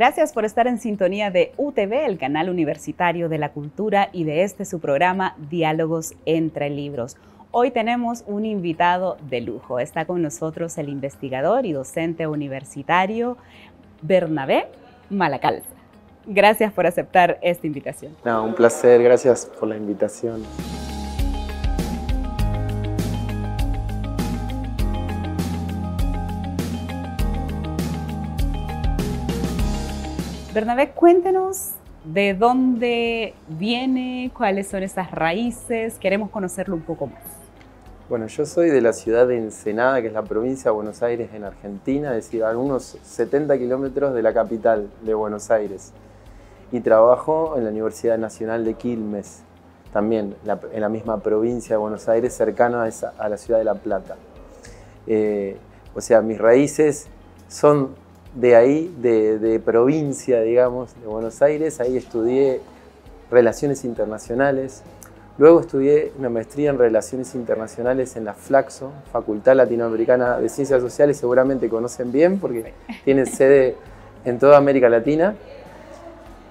Gracias por estar en sintonía de UTV, el canal universitario de la cultura, y de su programa Diálogos entre Libros. Hoy tenemos un invitado de lujo. Está con nosotros el investigador y docente universitario Bernabé Malacalza. Gracias por aceptar esta invitación. No, un placer, gracias por la invitación. Bernabé, cuéntenos de dónde viene, cuáles son esas raíces. Queremos conocerlo un poco más. Bueno, yo soy de la ciudad de Ensenada, que es la provincia de Buenos Aires en Argentina, es decir, a unos 70 kilómetros de la capital de Buenos Aires. Y trabajo en la Universidad Nacional de Quilmes, también en la misma provincia de Buenos Aires, cercano a la ciudad de La Plata. O sea, mis raíces son de ahí, de provincia, digamos, de Buenos Aires. Ahí estudié Relaciones Internacionales. Luego estudié una maestría en Relaciones Internacionales en la FLACSO, Facultad Latinoamericana de Ciencias Sociales. Seguramente conocen bien porque tiene sede en toda América Latina.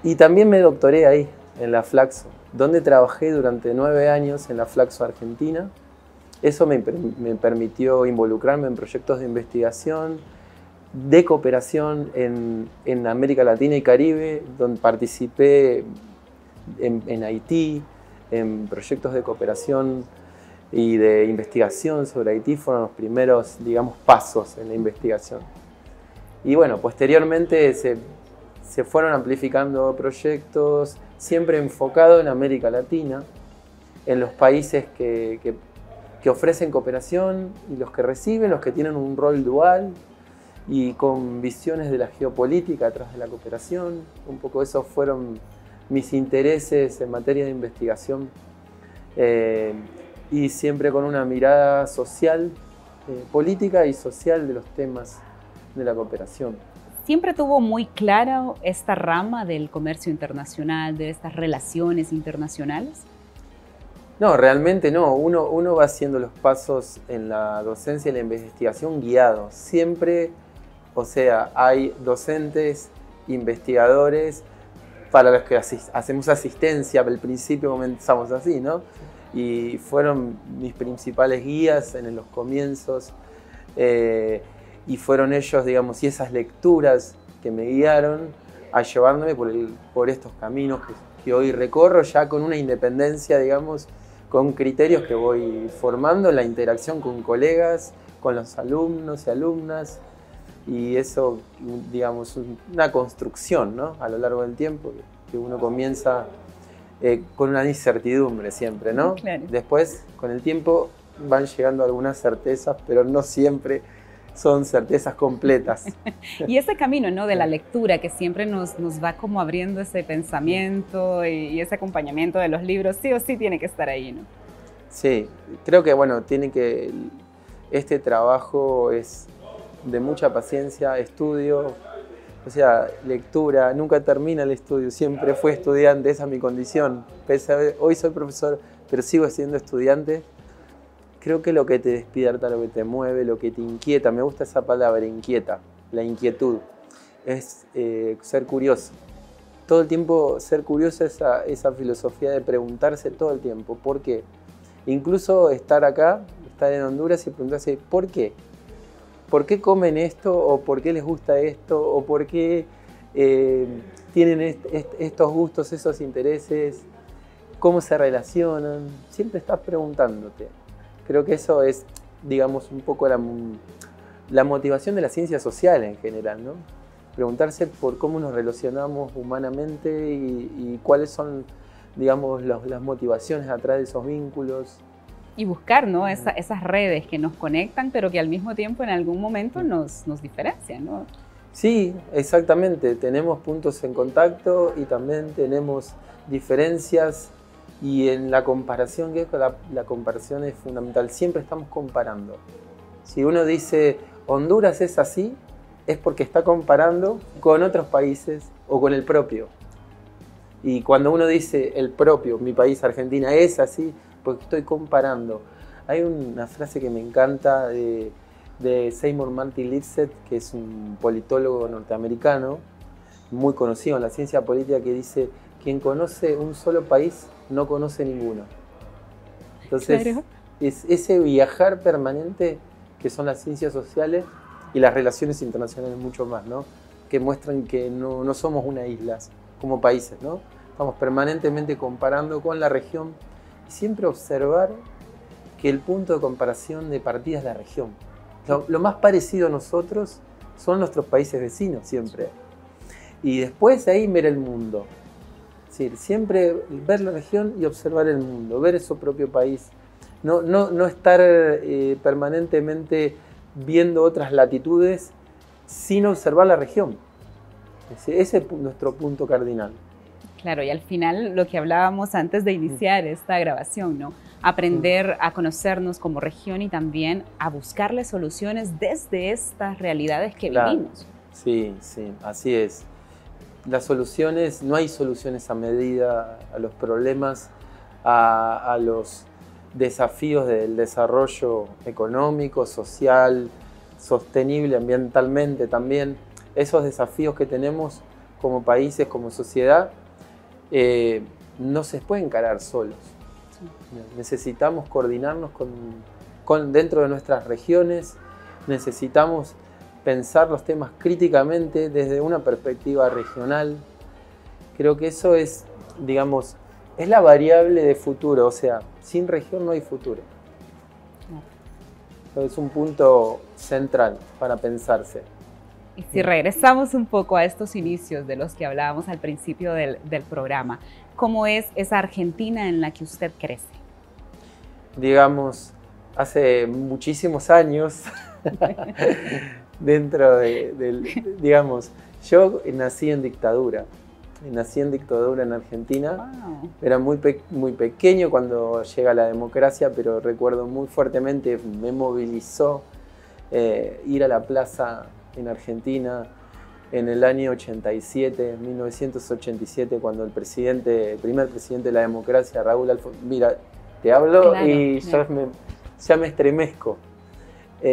Y también me doctoré ahí, en la FLACSO, donde trabajé durante 9 años en la FLACSO Argentina. Eso me permitió involucrarme en proyectos de investigación, de cooperación en América Latina y Caribe, donde participé en Haití, en proyectos de cooperación y de investigación sobre Haití. Fueron los primeros, digamos, pasos en la investigación. Y bueno, posteriormente se fueron amplificando proyectos, siempre enfocados en América Latina, en los países que ofrecen cooperación y los que reciben, los que tienen un rol dual y con visiones de la geopolítica atrás de la cooperación. Un poco esos fueron mis intereses en materia de investigación, y siempre con una mirada social, política y social de los temas de la cooperación. ¿Siempre tuvo muy clara esta rama del comercio internacional, de estas relaciones internacionales? No, realmente no. Uno va haciendo los pasos en la docencia y la investigación guiados. Siempre, o sea, hay docentes, investigadores, para los que hacemos asistencia. Al principio comenzamos así, ¿no? Y fueron mis principales guías en los comienzos. Y fueron ellos, digamos, y esas lecturas que me guiaron a llevarme por estos caminos que hoy recorro ya con una independencia, digamos, con criterios que voy formando en la interacción con colegas, con los alumnos y alumnas. Y eso, digamos, una construcción, ¿no? A lo largo del tiempo, que uno comienza con una incertidumbre siempre, ¿no? Claro. Después, con el tiempo, van llegando algunas certezas, pero no siempre son certezas completas. Y ese camino, ¿no?, de la lectura, que siempre nos va como abriendo ese pensamiento y ese acompañamiento de los libros, sí o sí tiene que estar ahí, ¿no? Sí, creo que, bueno, este trabajo es de mucha paciencia, estudio, o sea, lectura. Nunca termina el estudio, siempre fui estudiante, esa es mi condición. Hoy soy profesor, pero sigo siendo estudiante. Creo que lo que te despierta, lo que te mueve, lo que te inquieta, me gusta esa palabra, inquieta, la inquietud, es ser curioso. Todo el tiempo ser curioso, esa filosofía de preguntarse todo el tiempo, ¿por qué? Incluso estar acá, estar en Honduras y preguntarse, ¿por qué? ¿Por qué comen esto? ¿O por qué les gusta esto? ¿O por qué tienen estos gustos, esos intereses? ¿Cómo se relacionan? Siempre estás preguntándote. Creo que eso es, digamos, un poco la motivación de la ciencia social en general, ¿no? Preguntarse por cómo nos relacionamos humanamente y cuáles son, digamos, las motivaciones atrás de esos vínculos. Y buscar, ¿no?, esas redes que nos conectan, pero que al mismo tiempo en algún momento nos diferencian, ¿no? Sí, exactamente. Tenemos puntos en contacto y también tenemos diferencias. Y en la comparación, que la comparación es fundamental. Siempre estamos comparando. Si uno dice Honduras es así, es porque está comparando con otros países o con el propio. Y cuando uno dice el propio, mi país, Argentina, es así, porque estoy comparando. Hay una frase que me encanta de Seymour Martin Lipset, que es un politólogo norteamericano, muy conocido en la ciencia política que dice: quien conoce un solo país no conoce ninguno. Entonces, Claro. es ese viajar permanente que son las ciencias sociales y las relaciones internacionales mucho más, ¿no? Que muestran que no somos una isla como países, ¿no? Estamos permanentemente comparando con la región y siempre observar que el punto de comparación de partida es la región. Lo más parecido a nosotros son nuestros países vecinos siempre. Y después de ahí ver el mundo. Es decir, siempre ver la región y observar el mundo, ver su propio país. No estar permanentemente viendo otras latitudes sin observar la región. Ese es nuestro punto cardinal. Claro, y al final lo que hablábamos antes de iniciar esta grabación, ¿no? Aprender a conocernos como región y también a buscarle soluciones desde estas realidades que vivimos. Sí, así es. Las soluciones, no hay soluciones a medida a los problemas, a los desafíos del desarrollo económico, social, sostenible ambientalmente también. Esos desafíos que tenemos como países, como sociedad, no se pueden encarar solos. Sí. Necesitamos coordinarnos dentro de nuestras regiones, necesitamos pensar los temas críticamente desde una perspectiva regional. Creo que eso es, digamos, es la variable de futuro, o sea, sin región no hay futuro. Es un punto central para pensarse. Y si regresamos un poco a estos inicios de los que hablábamos al principio del programa, ¿cómo es esa Argentina en la que usted crece? Digamos, hace muchísimos años, digamos, yo nací en dictadura. Nací en dictadura en Argentina. Wow. Era muy pequeño cuando llega la democracia, pero recuerdo muy fuertemente, me movilizó ir a la plaza en Argentina en el año 87, 1987, cuando el primer presidente de la democracia, Raúl Alfonsín, mira, te hablo claro, y ya me estremezco.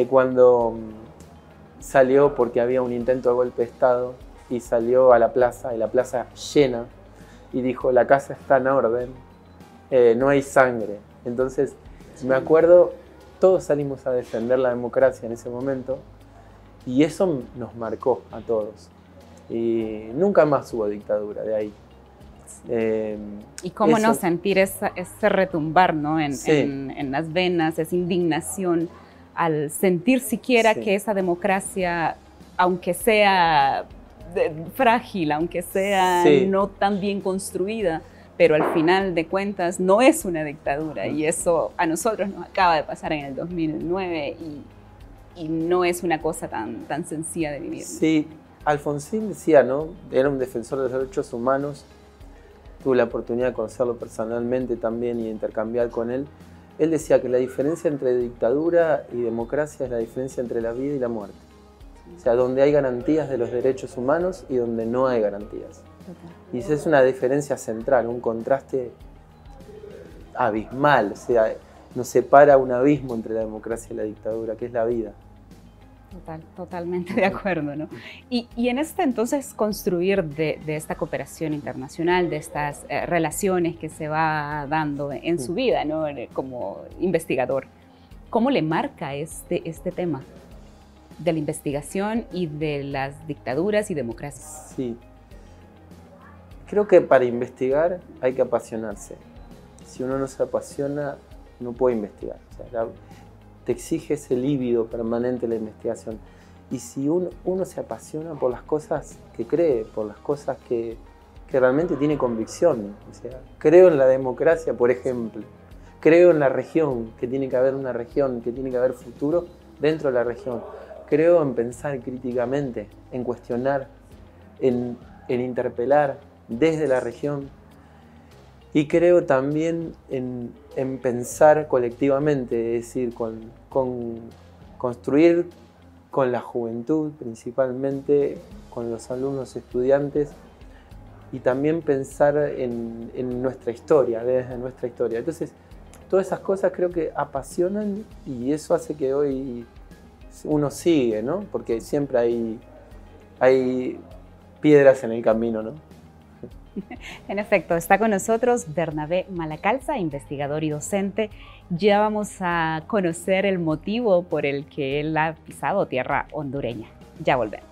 Cuando salió, porque había un intento de golpe de Estado, y salió a la plaza, y la plaza llena, y dijo: la casa está en orden, no hay sangre. Entonces, me acuerdo, todos salimos a defender la democracia en ese momento, y eso nos marcó a todos. Y nunca más hubo dictadura de ahí. Y cómo no sentir ese retumbar, ¿no? en las venas, esa indignación, al sentir siquiera que esa democracia, aunque sea frágil, aunque sea no tan bien construida, pero al final de cuentas no es una dictadura, y eso a nosotros nos acaba de pasar en el 2009 y no es una cosa tan sencilla de vivir. Sí, Alfonsín decía, ¿no? Era un defensor de los derechos humanos, tuve la oportunidad de conocerlo personalmente también y de intercambiar con él. Él decía que la diferencia entre dictadura y democracia es la diferencia entre la vida y la muerte. O sea, donde hay garantías de los derechos humanos y donde no hay garantías. Y esa es una diferencia central, un contraste abismal. O sea, nos separa un abismo entre la democracia y la dictadura, que es la vida. Totalmente de acuerdo, ¿no? Y en entonces construir de esta cooperación internacional, de estas relaciones que se va dando en su vida, ¿no? Como investigador, ¿cómo le marca este tema de la investigación y de las dictaduras y democracias? Sí. Creo que para investigar hay que apasionarse. Si uno no se apasiona, no puede investigar. O sea, te exige ese líbido permanente la investigación. Y si uno se apasiona por las cosas que cree, por las cosas que realmente tiene convicción, o sea, creo en la democracia, por ejemplo, creo en la región, que tiene que haber una región, que tiene que haber futuro dentro de la región, creo en pensar críticamente, en cuestionar, en interpelar desde la región, y creo también en pensar colectivamente, es decir, construir con la juventud, principalmente con los alumnos estudiantes, y también pensar en nuestra historia, desde nuestra historia. Entonces, todas esas cosas creo que apasionan, y eso hace que hoy uno sigue, ¿no? Porque siempre hay piedras en el camino, ¿no? En efecto, está con nosotros Bernabé Malacalza, investigador y docente. Ya vamos a conocer el motivo por el que él ha pisado tierra hondureña. Ya volvemos.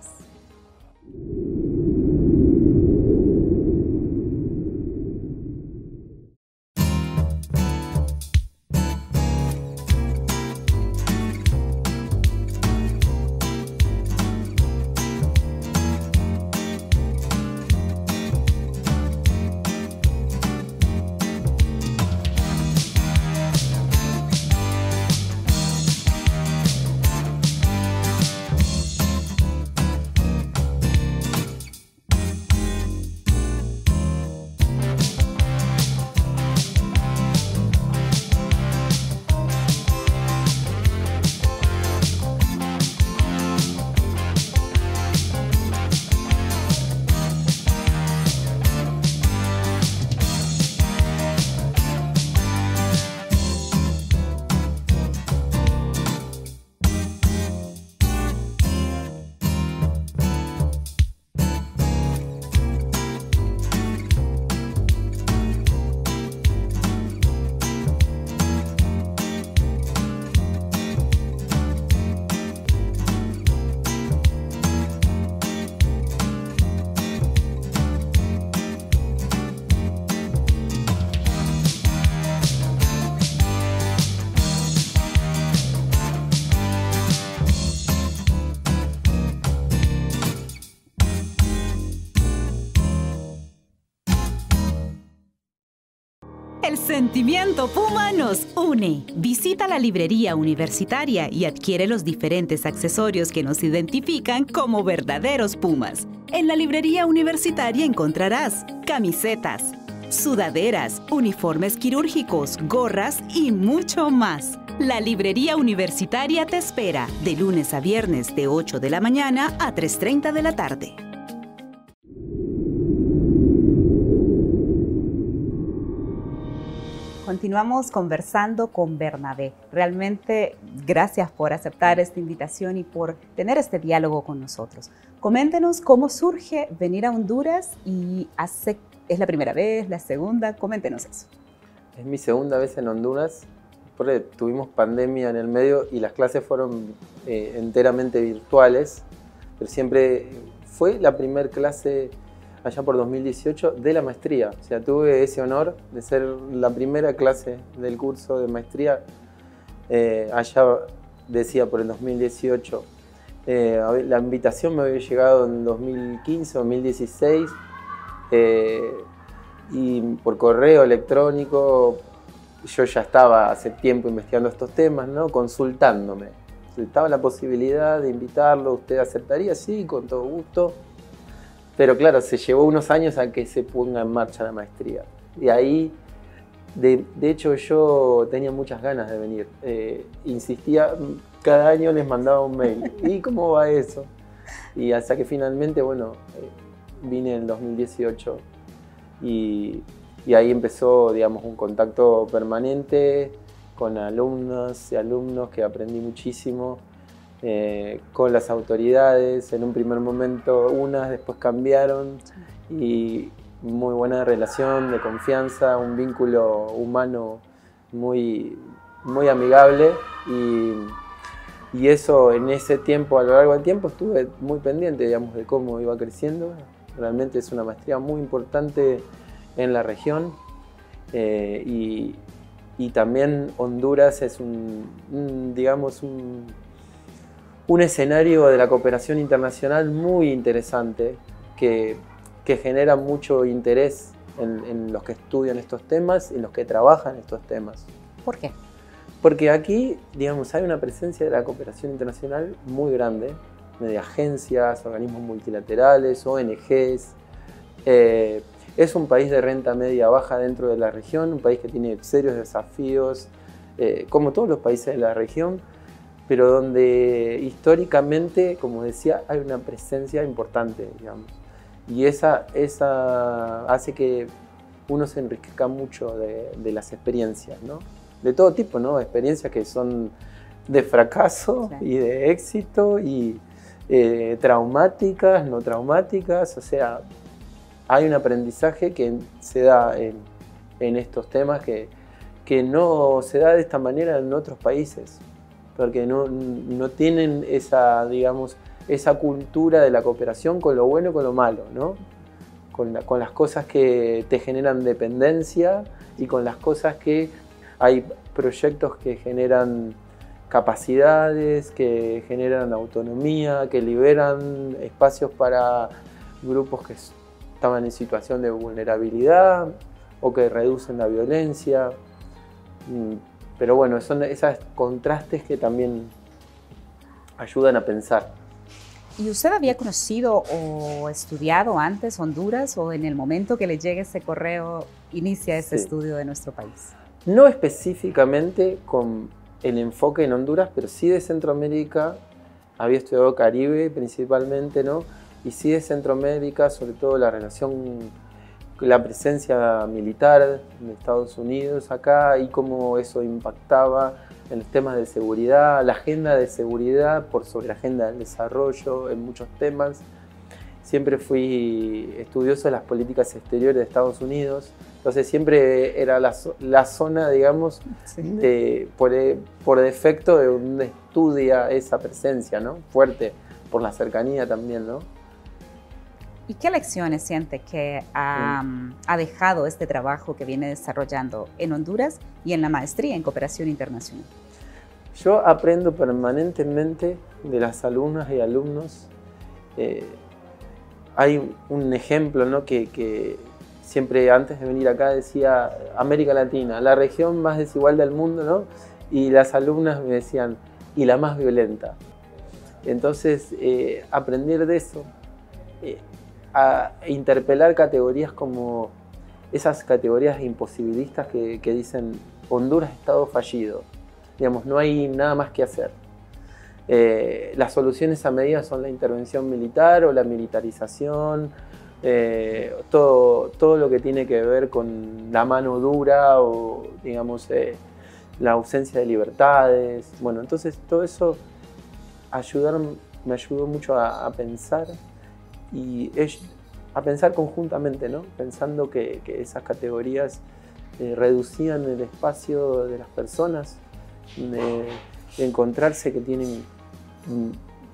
El sentimiento Puma nos une. Visita la librería universitaria y adquiere los diferentes accesorios que nos identifican como verdaderos Pumas. En la librería universitaria encontrarás camisetas, sudaderas, uniformes quirúrgicos, gorras y mucho más. La librería universitaria te espera de lunes a viernes de 8 de la mañana a 3:30 de la tarde. Continuamos conversando con Bernabé. Realmente gracias por aceptar esta invitación y por tener este diálogo con nosotros. Coméntenos cómo surge venir a Honduras y ¿es la primera vez, la segunda? Coméntenos eso. Es mi segunda vez en Honduras, porque tuvimos pandemia en el medio y las clases fueron enteramente virtuales, pero siempre fue la primera clase allá por 2018 de la maestría. O sea, tuve ese honor de ser la primera clase del curso de maestría allá, decía, por el 2018. La invitación me había llegado en 2015, 2016 y por correo electrónico. Yo ya estaba hace tiempo investigando estos temas, ¿no? Consultándome. Estaba la posibilidad de invitarlo, ¿usted aceptaría? Sí, con todo gusto. Pero claro, se llevó unos años a que se ponga en marcha la maestría. Y ahí, de hecho, yo tenía muchas ganas de venir. Insistía, cada año les mandaba un mail. ¿Y cómo va eso? Y hasta que finalmente, bueno, vine en 2018 y ahí empezó, digamos, un contacto permanente con alumnas y alumnos que aprendí muchísimo. Con las autoridades, en un primer momento unas, después cambiaron y muy buena relación de confianza, un vínculo humano muy, muy amigable y eso en ese tiempo, a lo largo del tiempo estuve muy pendiente, digamos, de cómo iba creciendo. Realmente es una maestría muy importante en la región y también Honduras es digamos, un escenario de la cooperación internacional muy interesante que genera mucho interés en los que estudian estos temas y en los que trabajan estos temas. ¿Por qué? Porque aquí, digamos, hay una presencia de la cooperación internacional muy grande, de agencias, organismos multilaterales, ONGs. Es un país de renta media baja dentro de la región, un país que tiene serios desafíos, como todos los países de la región, pero donde históricamente, como decía, hay una presencia importante, digamos. Y esa hace que uno se enriquezca mucho de las experiencias, ¿no? De todo tipo, ¿no? Experiencias que son de fracaso, claro, y de éxito, y traumáticas, no traumáticas, o sea, hay un aprendizaje que se da en estos temas que no se da de esta manera en otros países, porque no tienen esa, digamos, esa cultura de la cooperación con lo bueno y con lo malo, ¿no? Con las cosas que te generan dependencia y con las cosas que hay proyectos que generan capacidades, que generan autonomía, que liberan espacios para grupos que estaban en situación de vulnerabilidad o que reducen la violencia. Pero bueno, son esos contrastes que también ayudan a pensar. ¿Y usted había conocido o estudiado antes Honduras o en el momento que le llegue ese correo inicia ese estudio de nuestro país? No específicamente con el enfoque en Honduras, pero sí de Centroamérica. Había estudiado Caribe principalmente, ¿no? Y sí de Centroamérica, sobre todo la relación, la presencia militar de Estados Unidos acá y cómo eso impactaba en los temas de seguridad, la agenda de seguridad por sobre la agenda del desarrollo en muchos temas. Siempre fui estudioso de las políticas exteriores de Estados Unidos, entonces siempre era la zona, digamos, sí, por defecto de donde estudia esa presencia, ¿no? Fuerte, por la cercanía también, ¿no? ¿Y qué lecciones siente que ha dejado este trabajo que viene desarrollando en Honduras y en la maestría en cooperación internacional? Yo aprendo permanentemente de las alumnas y alumnos. Hay un ejemplo, ¿no? que siempre antes de venir acá decía América Latina, la región más desigual del mundo, ¿no? Y las alumnas me decían, y la más violenta. Entonces, aprender de eso, a interpelar categorías como esas categorías imposibilistas que dicen Honduras Estado fallido, digamos, no hay nada más que hacer. Las soluciones a medida son la intervención militar o la militarización, todo lo que tiene que ver con la mano dura o, digamos, la ausencia de libertades. Bueno, entonces todo eso me ayudó mucho a pensar y a pensar conjuntamente, ¿no? Pensando que esas categorías reducían el espacio de las personas, de encontrarse que tienen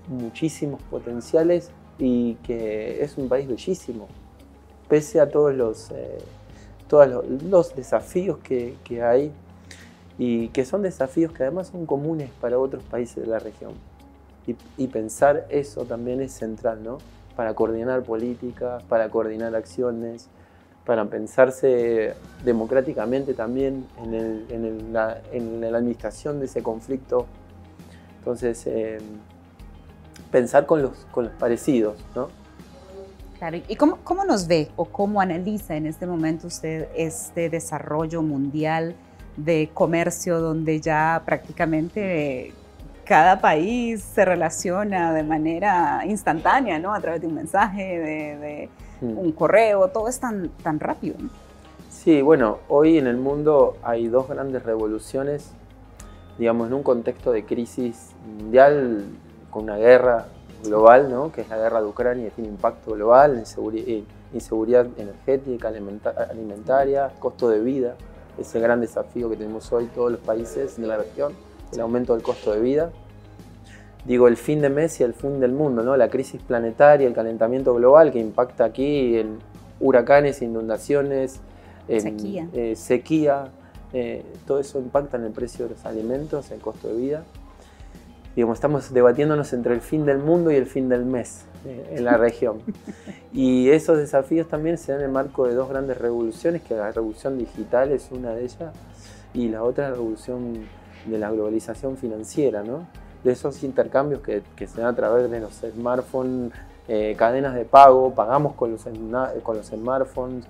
muchísimos potenciales y que es un país bellísimo, pese a todos los desafíos que hay y que son desafíos que además son comunes para otros países de la región. Y pensar eso también es central, ¿no? Para coordinar políticas, para coordinar acciones, para pensarse democráticamente también en la administración de ese conflicto. Entonces, pensar con los parecidos, ¿no? Claro, ¿y cómo nos ve o cómo analiza en este momento usted este desarrollo mundial de comercio donde ya prácticamente cada país se relaciona de manera instantánea, ¿no? A través de un mensaje, de un correo, todo es tan rápido, ¿no? Sí, bueno, hoy en el mundo hay dos grandes revoluciones, digamos, en un contexto de crisis mundial, con una guerra global, ¿no? Que es la guerra de Ucrania, que tiene impacto global, inseguridad energética, alimentaria, costo de vida, ese gran desafío que tenemos hoy todos los países de la región, el aumento del costo de vida. Digo, el fin de mes y el fin del mundo, ¿no? La crisis planetaria, el calentamiento global que impacta aquí en huracanes, inundaciones, en sequía, todo eso impacta en el precio de los alimentos, el costo de vida. Digamos, estamos debatiéndonos entre el fin del mundo y el fin del mes en la región. Y esos desafíos también se dan en el marco de dos grandes revoluciones, que la revolución digital es una de ellas y la otra es la revolución de la globalización financiera, ¿no? De esos intercambios que se dan a través de los smartphones, cadenas de pago, pagamos con los smartphones.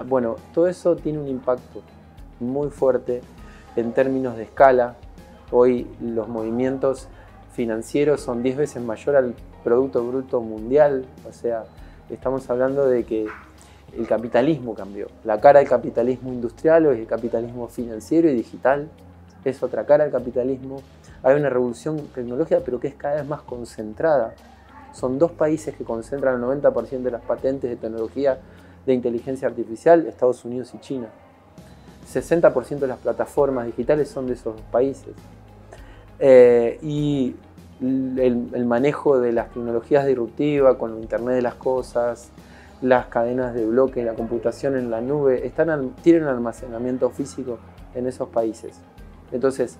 Bueno, todo eso tiene un impacto muy fuerte en términos de escala. Hoy los movimientos financieros son 10 veces mayor al Producto Bruto Mundial, o sea, estamos hablando de que el capitalismo cambió. La cara del capitalismo industrial o el capitalismo financiero y digital es otra cara al capitalismo. Hay una revolución tecnológica, pero que es cada vez más concentrada. Son 2 países que concentran el 90% de las patentes de tecnología de inteligencia artificial, Estados Unidos y China. 60% de las plataformas digitales son de esos 2 países. Y el manejo de las tecnologías disruptivas con el Internet de las cosas, las cadenas de bloque, la computación en la nube, tienen un almacenamiento físico en esos países. Entonces,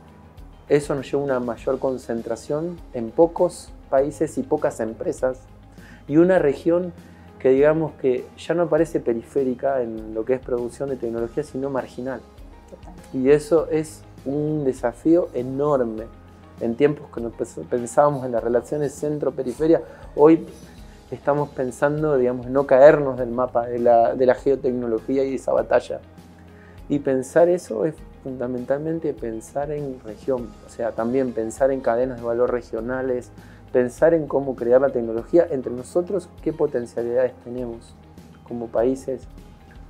eso nos lleva a una mayor concentración en pocos países y pocas empresas, y una región que digamos que ya no parece periférica en lo que es producción de tecnología, sino marginal. Y eso es un desafío enorme. En tiempos que pensábamos en las relaciones centro-periferia, hoy estamos pensando, digamos, en no caernos del mapa de la geotecnología y de esa batalla. Y pensar eso es fundamentalmente pensar en región, o sea, también pensar en cadenas de valor regionales, pensar en cómo crear la tecnología entre nosotros, qué potencialidades tenemos como países,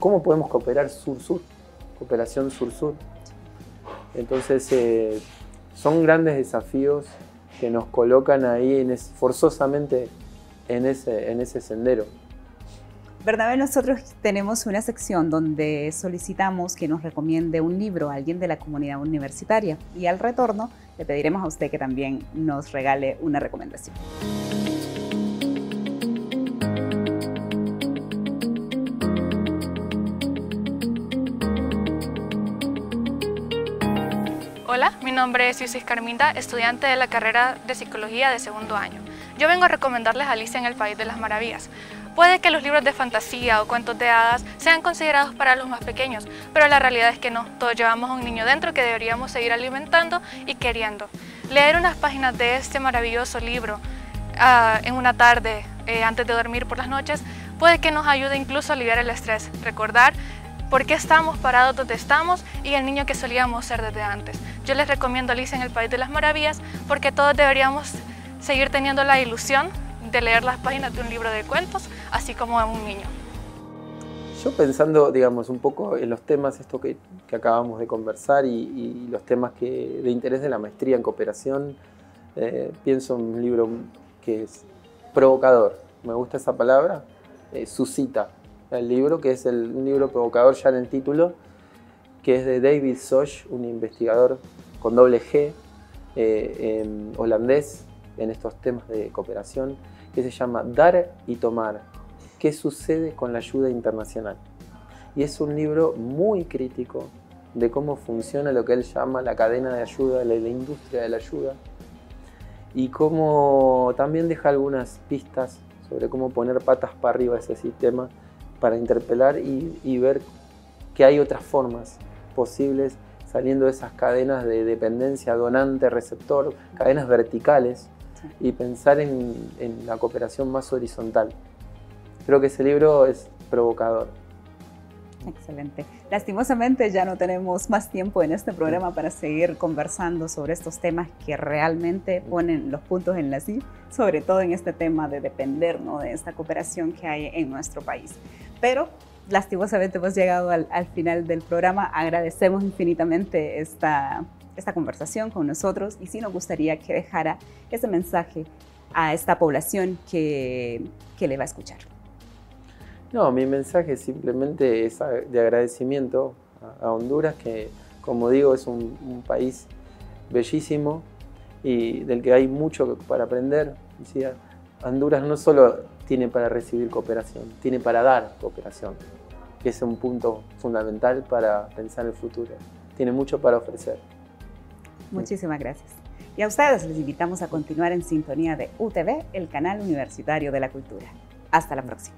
cómo podemos cooperar sur-sur, cooperación sur-sur. Entonces, son grandes desafíos que nos colocan ahí forzosamente en ese sendero. Bernabé, nosotros tenemos una sección donde solicitamos que nos recomiende un libro a alguien de la comunidad universitaria, y al retorno le pediremos a usted que también nos regale una recomendación. Hola, mi nombre es Isis Carminda, estudiante de la carrera de Psicología de segundo año. Yo vengo a recomendarles Alicia en el País de las Maravillas. Puede que los libros de fantasía o cuentos de hadas sean considerados para los más pequeños, pero la realidad es que no. Todos llevamos a un niño dentro que deberíamos seguir alimentando y queriendo. Leer unas páginas de este maravilloso libro en una tarde antes de dormir por las noches puede que nos ayude incluso a aliviar el estrés, recordar por qué estamos parados donde estamos y el niño que solíamos ser desde antes. Yo les recomiendo Alicia en el País de las Maravillas porque todos deberíamos seguir teniendo la ilusión de leer las páginas de un libro de cuentos, así como de un niño. Yo pensando, digamos, un poco en los temas esto que acabamos de conversar y los temas de interés de la maestría en cooperación, pienso en un libro que es provocador, me gusta esa palabra, suscita el libro, que es un libro provocador ya en el título, que es de David Soch, un investigador con doble G, holandés, en estos temas de cooperación, que se llama Dar y Tomar, ¿qué sucede con la ayuda internacional? Y es un libro muy crítico de cómo funciona lo que él llama la cadena de ayuda, la industria de la ayuda, y cómo también deja algunas pistas sobre cómo poner patas para arriba ese sistema para interpelar y ver que hay otras formas posibles saliendo de esas cadenas de dependencia donante-receptor, cadenas verticales, y pensar en la cooperación más horizontal. Creo que ese libro es provocador. Excelente. Lastimosamente ya no tenemos más tiempo en este programa para seguir conversando sobre estos temas que realmente ponen los puntos en las i, sobre todo en este tema de depender, ¿no?, de esta cooperación que hay en nuestro país. Pero lastimosamente hemos llegado al final del programa. Agradecemos infinitamente esta conversación con nosotros y sí nos gustaría que dejara ese mensaje a esta población que le va a escuchar. No, mi mensaje simplemente es de agradecimiento a Honduras, que como digo es un país bellísimo y del que hay mucho para aprender. Decía, Honduras no solo tiene para recibir cooperación, tiene para dar cooperación, que es un punto fundamental para pensar el futuro. Tiene mucho para ofrecer. Muchísimas gracias. Y a ustedes les invitamos a continuar en sintonía de UTV, el canal universitario de la cultura. Hasta la próxima.